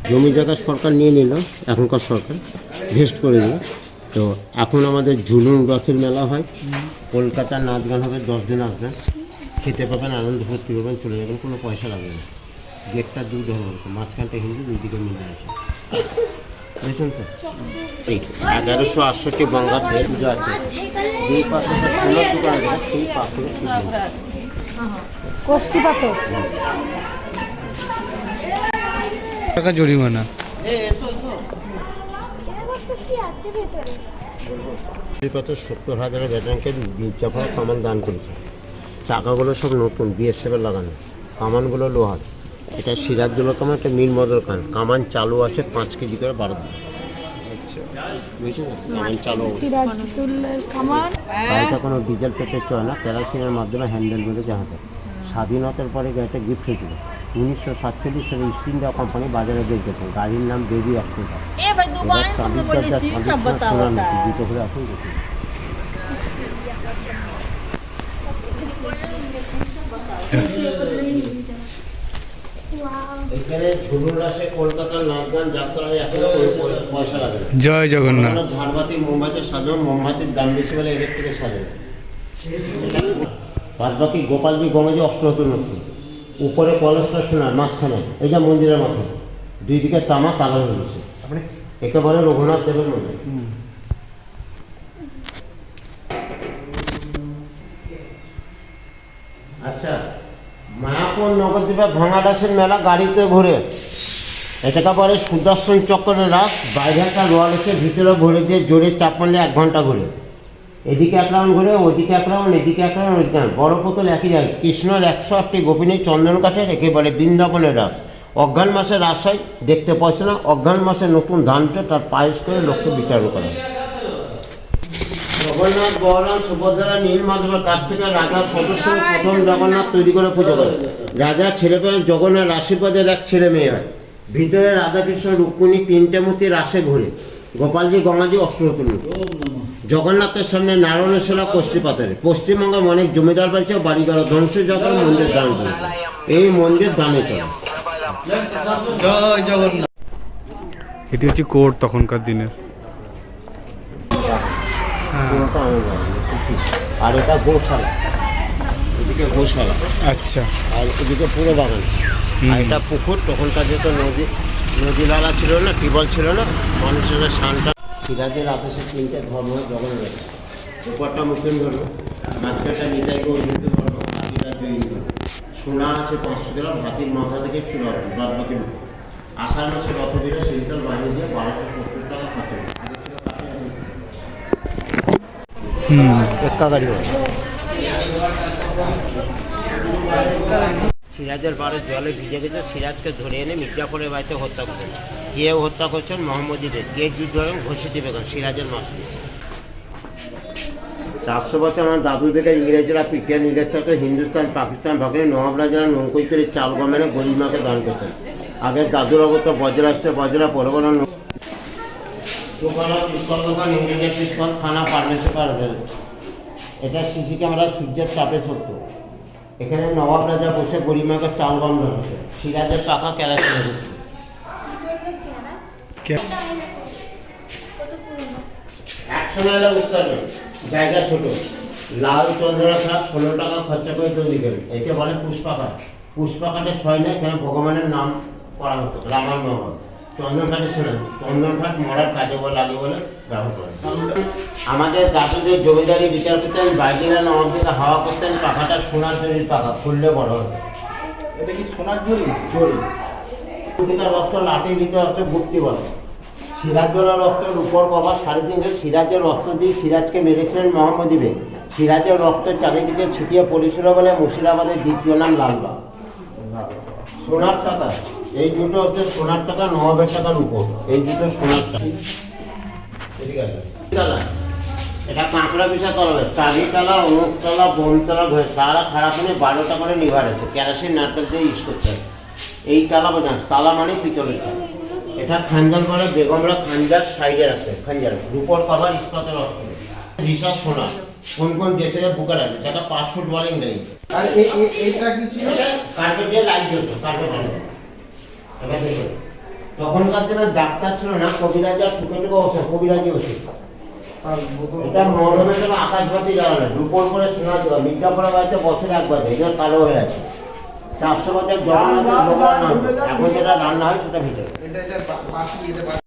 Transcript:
জমি জায়গা সরকার নিয়ে নিল, এখনকার সরকার ভেস্ট করে দিল। তো এখন আমাদের ঝুলন রথের মেলা হয়, কলকাতার নাচ গান হবে, 10 দিন আসবেন, খেতে পাবেন, আনন্দ ফুর্তি করবেন, চলে যাবেন, কোনো পয়সা লাগবে না। গেটটা দুই ধর্ম, মাঝখানটা হিন্দু, দুই দিকে মিলে আছে, বুঝছেন তো? এই 1168 বঙ্গাব্দে পুজো আছে, যেই পাথরটা সোনার দোকান আছে সেই পাথরে কষ্টি পাথর টাকা জরিমানা। এই পাথর 70,000 ব্যাটারকে চাপা কামান দান করেছে। চাকাগুলো সব নতুন বিএসএফ লাগানো, কামানগুলো লোহার। এটা সিরাজদৌল্লা কামান, একটা নীল মদর কামান চালু আছে 5 কেজি করে 12 দিন। বুঝছেন, কামান চালু গাড়িটা কোনো ডিজেল পেট্রোল চলে না, কেরোসিনের মাধ্যমে হ্যান্ডেল বেঁধে জাহাজে। স্বাধীনতার পরে গাড়িটা গিফট হয়েছিল। 1947 সালে ইস্ট ইন্ডিয়া কোম্পানি বাজারে বের করতেন। গাড়ির নাম বেবি অ্যাক্সেন্টার। এবার চাঁদির দরজা সোনার মতো দুটো করে এখন দেখুন। এখানে ঝুলুর আসে, কলকাতার নাচ গান যাত্রা হয়, এখন পয়সা লাগে না। জয় জগন্নাথ। ঝাড়বাতি মোমবাতি সাজানো, মোমবাতির দাম বেশি বলে ইলেকট্রিকে সাজানো। বাদ বাকি গোপালজি গঙ্গাজি অষ্টরত্ন মূর্তি, উপরে কলসটা সোনার, মাঝখানে এই যে মন্দিরের মাথায় দুই দিকে তামা কালো হয়ে গেছে, একেবারে রঘুনাথ দেবের মন্দির। আচ্ছা, মায়াপুর নবদ্বীপে ভাঙাদাসের মেলা গাড়িতে ঘুরে, এটাকে বলে সুদর্শন চক্রের রাস। বাইরে একটা রোয়াল এসে ভিতরে ভরে দিয়ে জোরে চাপ মারলে 1 ঘন্টা ঘুরে। এদিকে 1 রাউন্ড ঘুরে, ওদিকে 1 রাউন্ড, এদিকে 1 রাউন্ড, ওদিকে বড় পুতুল একই জায়গায়। কৃষ্ণের 108টি গোপিনী চন্দন কাঠের, একে বলে বৃন্দাবনের রাস। অজ্ঞান মাসে রাস হয়, দেখতে পাচ্ছে না। অজ্ঞান মাসে নতুন ধানটা তার পায়েস করে লোককে বিতরণ করা হয়। জগন্নাথ, বলরাম, সুভদ্রা, নীলমাধবের কাছ থেকে রাজার সদস্য প্রথম জগন্নাথ তৈরি করে পুজো করে। রাজার ছেলেপেলে জগন্নাথ রাশিপদের এক ছেলে মেয়ে হয়। ভিতরে রাধাকৃষ্ণ রুক্মিণী 3টে মূর্তি রাসে ঘুরে। গোপালজি গঙ্গাজি অষ্টরত্ন মূর্তি। জগন্নাথের সামনে নারায়ণের শিলা কষ্টি পাথরে। পশ্চিমবঙ্গে অনেক জমিদার বাড়িতে বাড়িঘর ধ্বংস যখন মন্দির দান করে। এই মন্দির দানে চলে। জয় জগন্নাথ। এটি হচ্ছে কোর্ট তখনকার দিনে। আর এটা গোশালা, এদিকে গোশালা, আচ্ছা, আর এদিকে পুরো বাগান। আর এটা পুকুর, তখনকার যেহেতু নদী নালা ছিল না, টিউবওয়েল ছিল না, মানুষের স্নানটা। সিরাজের আদেশে 3টে ধর্ম, জগন্নাথ উপরটা মুসলিম ধর্ম, মাঝখানটা নিতাই গৌর হিন্দু ধর্ম, হাতিরা জৈন ধর্ম। সোনা আছে 500 গ্রাম, হাতির মাথা থেকে চূড়া, বাদ বাকি আষাঢ় মাসে রথবীরা সেদিকাল বাহিনী দিয়ে 1270 টাকা খরচা করে। এক্কা গাড়ি হয়। সিরাজের বারে জলে ভিজে গেছে, সিরাজকে ধরে এনে মির্জাপুরের বাড়িতে হত্যা করেছেন। কেউ হত্যা করছেন মোহাম্মদী বেগ, কে যুদ্ধ করেন ঘোষিত বেগম, সিরাজের মাসি। 400 বছর আমার দাদু থেকে ইংরেজরা পিটিয়ে নিলের সাথে হিন্দুস্তান পাকিস্তান ভাগে নবাব রাজারা নৌকোই করে চাল গমেনে গরিমাকে দান করতেন। আগে দাদুর অবস্থা বজ্র আসছে, বজ্রা পরে বলো দোকান, পিস্তল দোকান, ইংরেজের পিস্তল, থানা পারমিশন করা যাবে। এটা সিসি ক্যামেরা সূর্যের চাপে ছোট্ট। এখানে নবাব রাজা বসে গরিমাকে চাল গম ধরেছে। সিরাজের পাখা কেরাসিনে ঢুকছে। একসময় এলে বুঝতে পারবেন, জায়গা ছোট। লাল চন্দ্রা শাক 16 টাকা খরচা করে তৈরি করে। একে বলে পুষ্পাকাঠ। পুষ্পাকাঠের ছয় নেই, এখানে ভগবানের নাম করা হতো, রামায়ণ মহাভারত। চন্দন কাঠে ছিলেন, চন্দন কাঠ মরার কাজে লাগে বলে ব্যবহার করেন। আমাদের দাদুদের জমিদারি বিচার করতেন, বাইরেরা নবাব থেকে হাওয়া করতেন। পাখাটা সোনার ঝুড়ির পাখা, খুললে বড় হবে। এটা কি সোনার ঝুড়ি? ঝুড়ি। রক্ত লাঠির ভিতরে হচ্ছে ভক্তি বলে। সিরাজদৌল্লার রক্তের উপর কভার 3.5 সিরাজের রক্ত দিয়ে সিরাজকে মেরেছিলেন মোহাম্মদী বেগ। সিরাজের রক্ত চারিদিকে ছিটিয়ে পড়েছিল বলে মুর্শিদাবাদের দ্বিতীয় নাম লালবাগ। সোনার টাকা, এই দুটো হচ্ছে সোনার টাকা, নবাবের টাকার উপর। এই দুটো সোনার টাকা। এটা কাঁকড়া পিসা তলা, চাবিতলা, অনুকতলা, বোমতলা, সারা খারাপ হলে 12টা করে নিভার আছে। কেরোসিন নারকেল দিয়ে ইউজ করতে হবে। এই তালা বোঝান, তালা মানে পিতলের তালা। এটা খাঞ্জাল বলে, বেগমরা খাঞ্জার সাইডে রাখছে। খাঞ্জার রূপর কভার, ইস্পাতের অস্ত্র, বিশাল সোনা। কোন কোন দেশে বুকার আছে, যেটা 5 ফুট বলিং নেই। আর এইটা কি ছিল? কার্পেট দিয়ে লাইট জ্বলতো, কার্পেট আলো। এবার দেখুন, তখনকার দিনে ডাক্তার ছিল না, কবিরাজ আর টুকে টুকে ওষুধ, কবিরাজি ওষুধ। আর বোতল এটা মরমের জন্য আকাশবাতি জ্বালানো, দুপুর করে শোনা যাওয়া, মির্জাপুরা বাড়িতে বছরে একবার যায়, এটা কালো হয়ে আছে। 400 বছর জগন্নাথের লোকের নাম, এখন যেটা রান্না হয় সেটা ভিতরে। এটা বাসি